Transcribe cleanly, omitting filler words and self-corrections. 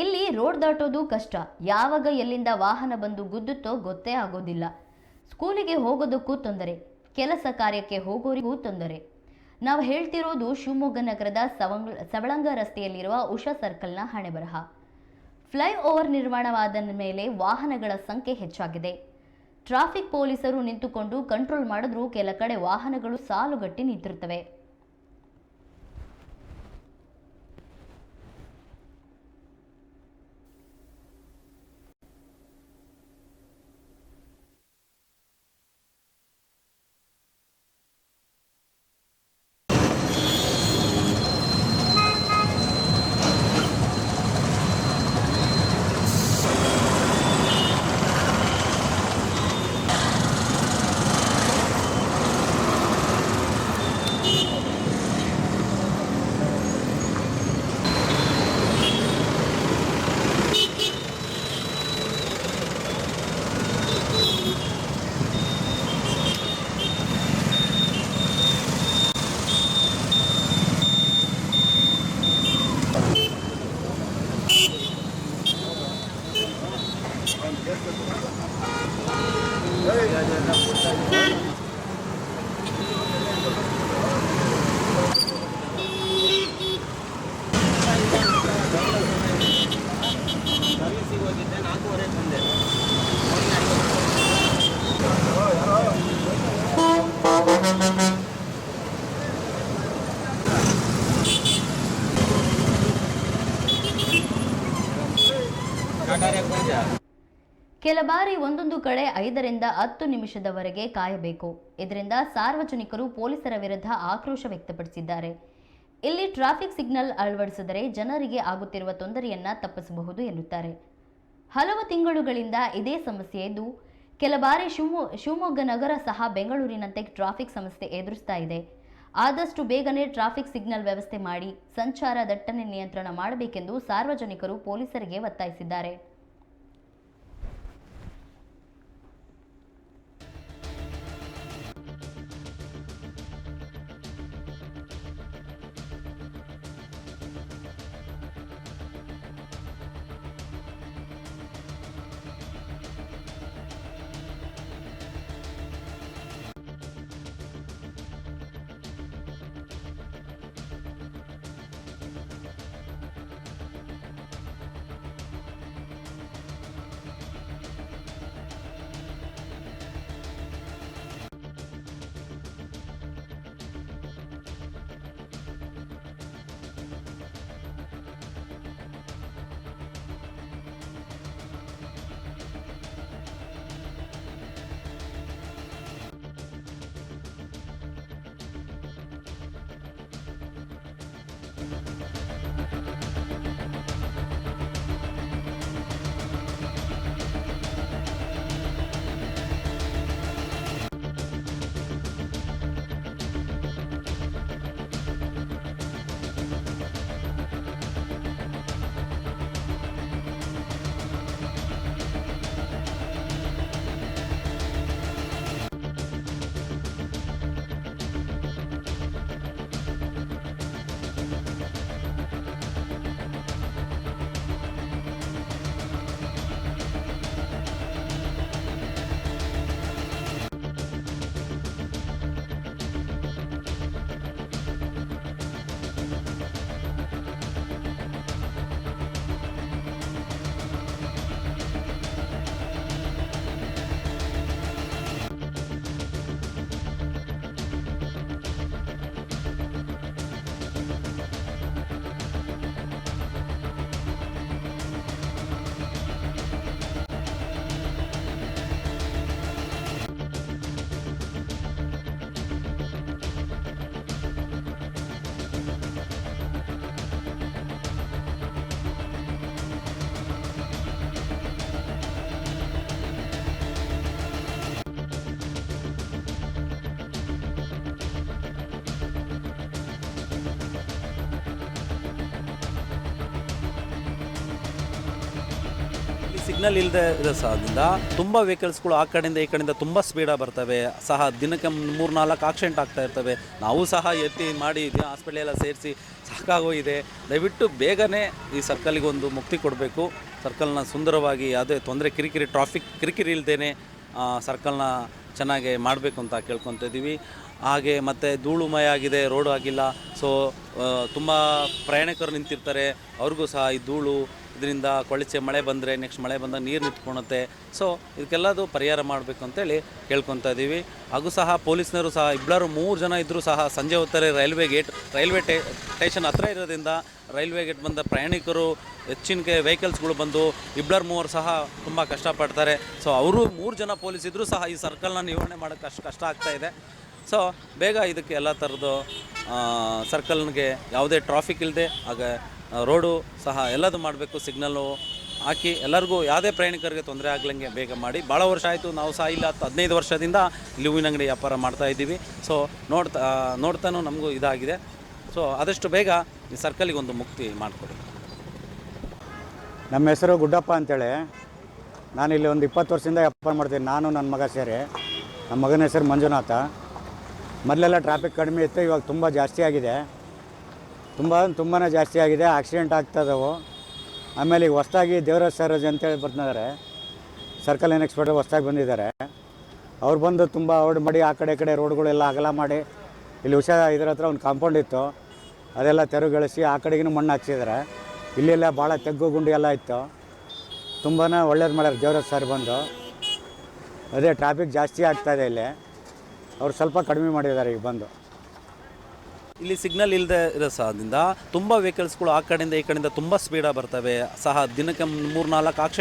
ಇಲ್ಲಿ ರೋಡ್ ದಾಟೋದು ಕಷ್ಟ. ಯಾವಾಗ ಎಲ್ಲಿಂದ ವಾಹನ ಬಂದು ಗುದ್ದುತ್ತೋ ಗೊತ್ತೇ ಆಗೋದಿಲ್ಲ. ಸ್ಕೂಲಿಗೆ ಹೋಗೋದಕ್ಕೂ ತೊಂದರೆ, ಕೆಲಸ ಕಾರ್ಯಕ್ಕೆ ಹೋಗೋರಿಗೂ ತೊಂದರೆ. ನಾವು ಹೇಳ್ತಿರೋದು ಶಿವಮೊಗ್ಗ ನಗರದ ಸವಳಂಗ ರಸ್ತೆಯಲ್ಲಿರುವ ಉಷಾ ಸರ್ಕಲ್ನ ಹಣೆಬರಹ. ಫ್ಲೈ ಓವರ್ ನಿರ್ಮಾಣವಾದ ಮೇಲೆ ವಾಹನಗಳ ಸಂಖ್ಯೆ ಹೆಚ್ಚಾಗಿದೆ. ಟ್ರಾಫಿಕ್ ಪೊಲೀಸರು ನಿಂತುಕೊಂಡು ಕಂಟ್ರೋಲ್ ಮಾಡಿದ್ರೂ ಕೆಲ ಕಡೆ ವಾಹನಗಳು ಸಾಲುಗಟ್ಟಿ ನಿಂತಿರುತ್ತವೆ. ಕೆಲ ಬಾರಿ ಒಂದೊಂದು ಕಡೆ 5 ರಿಂದ 10 ನಿಮಿಷದವರೆಗೆ ಕಾಯಬೇಕು. ಇದರಿಂದ ಸಾರ್ವಜನಿಕರು ಪೊಲೀಸರ ವಿರುದ್ಧ ಆಕ್ರೋಶ ವ್ಯಕ್ತಪಡಿಸಿದ್ದಾರೆ. ಇಲ್ಲಿ ಟ್ರಾಫಿಕ್ ಸಿಗ್ನಲ್ ಅಳವಡಿಸಿದರೆ ಜನರಿಗೆ ಆಗುತ್ತಿರುವ ತೊಂದರೆಯನ್ನ ತಪ್ಪಿಸಬಹುದು ಎನ್ನುತ್ತಾರೆ. ಹಲವು ತಿಂಗಳುಗಳಿಂದ ಇದೇ ಸಮಸ್ಯೆ ಇದ್ದು, ಕೆಲ ಬಾರಿ ಶಿವಮೊಗ್ಗ ನಗರ ಸಹ ಬೆಂಗಳೂರಿನಂತೆ ಟ್ರಾಫಿಕ್ ಸಮಸ್ಯೆ ಎದುರಿಸ್ತಾ ಇದೆ. ಆದಷ್ಟು ಬೇಗನೆ ಟ್ರಾಫಿಕ್ ಸಿಗ್ನಲ್ ವ್ಯವಸ್ಥೆ ಮಾಡಿ ಸಂಚಾರ ದಟ್ಟಣೆ ನಿಯಂತ್ರಣ ಮಾಡಬೇಕೆಂದು ಸಾರ್ವಜನಿಕರು ಪೊಲೀಸರಿಗೆ ಒತ್ತಾಯಿಸಿದ್ದಾರೆ. ಸಿಗ್ನಲ್ ಇಲ್ಲದೆ ಇರೋ ಸಹದಿಂದ ತುಂಬ ವೆಹಿಕಲ್ಸ್ಗಳು ಆ ಕಡೆಯಿಂದ ಈ ಕಡೆಯಿಂದ ತುಂಬ ಸ್ಪೀಡಾಗಿ ಬರ್ತವೆ ಸಹ. ದಿನಕ್ಕೆ 3-4 ಆಕ್ಸಿಡೆಂಟ್ ಆಗ್ತಾ ಇರ್ತವೆ. ನಾವು ಸಹ ಎತ್ತಿ ಮಾಡಿ ಹಾಸ್ಪಿಟ್ಲೆಲ್ಲ ಸೇರಿಸಿ ಸಾಕಾಗೋಗಿದೆ. ದಯವಿಟ್ಟು ಬೇಗನೆ ಈ ಸರ್ಕಲಿಗೆ ಒಂದು ಮುಕ್ತಿ ಕೊಡಬೇಕು. ಸರ್ಕಲ್ನ ಸುಂದರವಾಗಿ ಯಾವುದೇ ತೊಂದರೆ ಟ್ರಾಫಿಕ್ ಕಿರಿಕಿರಿ ಇಲ್ಲದೇ ಸರ್ಕಲ್ನ ಚೆನ್ನಾಗಿ ಮಾಡಬೇಕು ಅಂತ ಕೇಳ್ಕೊತ ಇದ್ದೀವಿ. ಹಾಗೆ ಮತ್ತು ಧೂಳುಮಯ ಆಗಿದೆ, ರೋಡು ಆಗಿಲ್ಲ. ಸೊ ತುಂಬ ಪ್ರಯಾಣಿಕರು ನಿಂತಿರ್ತಾರೆ, ಅವ್ರಿಗೂ ಸಹ ಈ ಧೂಳು ಇದರಿಂದ ಕೊಳಚೆ ಮಳೆ ಬಂದರೆ ನೆಕ್ಸ್ಟ್ ಮಳೆ ಬಂದಾಗ ನೀರು ನಿಂತ್ಕೊಳುತ್ತೆ. ಸೊ ಇದಕ್ಕೆಲ್ಲದು ಪರಿಹಾರ ಮಾಡಬೇಕು ಅಂತೇಳಿ ಕೇಳ್ಕೊತಾ ಇದ್ದೀವಿ. ಹಾಗೂ ಸಹ ಪೊಲೀಸ್ನವರು ಸಹ 2-3 ಜನ ಇದ್ದರೂ ಸಹ ಸಂಜೆ ಹೊತ್ತರೆ ರೈಲ್ವೆ ಸ್ಟೇಷನ್ ಹತ್ರ ಇರೋದ್ರಿಂದ ರೈಲ್ವೆ ಗೇಟ್ ಬಂದ ಪ್ರಯಾಣಿಕರು ಹೆಚ್ಚಿನ ವೆಹಿಕಲ್ಸ್ಗಳು ಬಂದು 2-3 ಸಹ ತುಂಬ ಕಷ್ಟಪಡ್ತಾರೆ. ಸೊ ಅವರು 3 ಜನ ಪೊಲೀಸ್ ಇದ್ದರೂ ಸಹ ಈ ಸರ್ಕಲ್ನ ನಿರ್ವಹಣೆ ಮಾಡೋಕ್ಕೆ ಅಷ್ಟು ಕಷ್ಟ ಆಗ್ತಾಯಿದೆ. ಸೊ ಬೇಗ ಇದಕ್ಕೆ ಎಲ್ಲ ಥರದ್ದು ಸರ್ಕಲ್ಗೆ ಯಾವುದೇ ಟ್ರಾಫಿಕ್ ಇಲ್ಲದೆ ಹಾಗೆ ರೋಡು ಸಹ ಎಲ್ಲದು ಮಾಡಬೇಕು. ಸಿಗ್ನಲ್ಲು ಹಾಕಿ ಎಲ್ಲರಿಗೂ ಯಾವುದೇ ಪ್ರಯಾಣಿಕರಿಗೆ ತೊಂದರೆ ಆಗ್ಲಂಗೆ ಬೇಗ ಮಾಡಿ. ಭಾಳ ವರ್ಷ ಆಯಿತು, ನಾವು ಸಹ ಇಲ್ಲ 15 ವರ್ಷದಿಂದ ಇಲ್ಲಿ ಹೂವಿನ ಅಂಗಡಿ ವ್ಯಾಪಾರ ಮಾಡ್ತಾಯಿದ್ದೀವಿ. ಸೊ ನೋಡ್ತಾನೂ ನಮಗೂ ಇದಾಗಿದೆ. ಸೊ ಆದಷ್ಟು ಬೇಗ ಈ ಸರ್ಕಲಿಗೆ ಒಂದು ಮುಕ್ತಿ ಮಾಡಿಕೊಡಿ. ನಮ್ಮ ಹೆಸರು ಗುಡ್ಡಪ್ಪ ಅಂತೇಳಿ. ನಾನಿಲ್ಲಿ ಒಂದು 20 ವರ್ಷದಿಂದ ವ್ಯಾಪಾರ ಮಾಡ್ತೀನಿ, ನಾನು ನನ್ನ ಮಗ ಸೇರಿ. ನಮ್ಮ ಮಗನ ಹೆಸರು ಮಂಜುನಾಥ. ಮೊದಲೆಲ್ಲ ಟ್ರಾಫಿಕ್ ಕಡಿಮೆ ಇತ್ತು, ಇವಾಗ ತುಂಬ ಜಾಸ್ತಿ ಆಗಿದೆ. ತುಂಬಾ ಜಾಸ್ತಿ ಆಗಿದೆ. ಆಕ್ಸಿಡೆಂಟ್ ಆಗ್ತಾಯಿದ್ದಾವೆ. ಆಮೇಲೆ ಈಗ ಹೊಸ್ದಾಗಿ ದೇವರಾಜ್ ಸರೋಜ್ ಅಂತೇಳಿ ಬರ್ತಿದ್ದಾರೆ, ಸರ್ಕಲ್ ಇನ್ಸ್ಪೆಕ್ಟರ್ ಹೊಸ್ದಾಗಿ ಬಂದಿದ್ದಾರೆ. ಅವ್ರು ಬಂದು ತುಂಬ ರೋಡ್ ಮಾಡಿ ಆ ಕಡೆ ರೋಡ್ಗಳೆಲ್ಲ ಅಗಲ ಮಾಡಿ, ಇಲ್ಲಿ ಇದರ ಹತ್ರ ಒಂದು ಕಾಂಪೌಂಡ್ ಇತ್ತು, ಅದೆಲ್ಲ ತೆರವುಗೊಳಿಸಿ ಆ ಕಡೆಗಿನ ಮಣ್ಣು ಹಾಕ್ಸಿದ್ದಾರೆ. ಇಲ್ಲೆಲ್ಲ ಭಾಳ ತೆಗ್ಗು ಗುಂಡಿ ಎಲ್ಲ ಇತ್ತು. ತುಂಬಾ ಒಳ್ಳೇದು ಮಾಡ್ಯಾರ ದೇವರಾಜ್ ಸರ್ ಬಂದು. ಅದೇ ಟ್ರಾಫಿಕ್ ಜಾಸ್ತಿ ಆಗ್ತಾಯಿದೆ ಇಲ್ಲಿ, ಅವ್ರು ಸ್ವಲ್ಪ ಕಡಿಮೆ ಮಾಡಿದ್ದಾರೆ ಈಗ ಬಂದು. ಇಲ್ಲಿ ಸಿಗ್ನಲ್ ಇಲ್ಲದೆ ಇರೋ ಸಹದಿಂದ ತುಂಬ ವೆಹಿಕಲ್ಸ್ಗಳು ಆ ಕಡೆಯಿಂದ ಈ ಕಡೆಯಿಂದ ತುಂಬ ಸ್ಪೀಡಾಗಿ ಬರ್ತವೆ ಸಹ. ದಿನಕ್ಕೆ 3-4 ಆಕ್ಸಿಡೆಂಟ್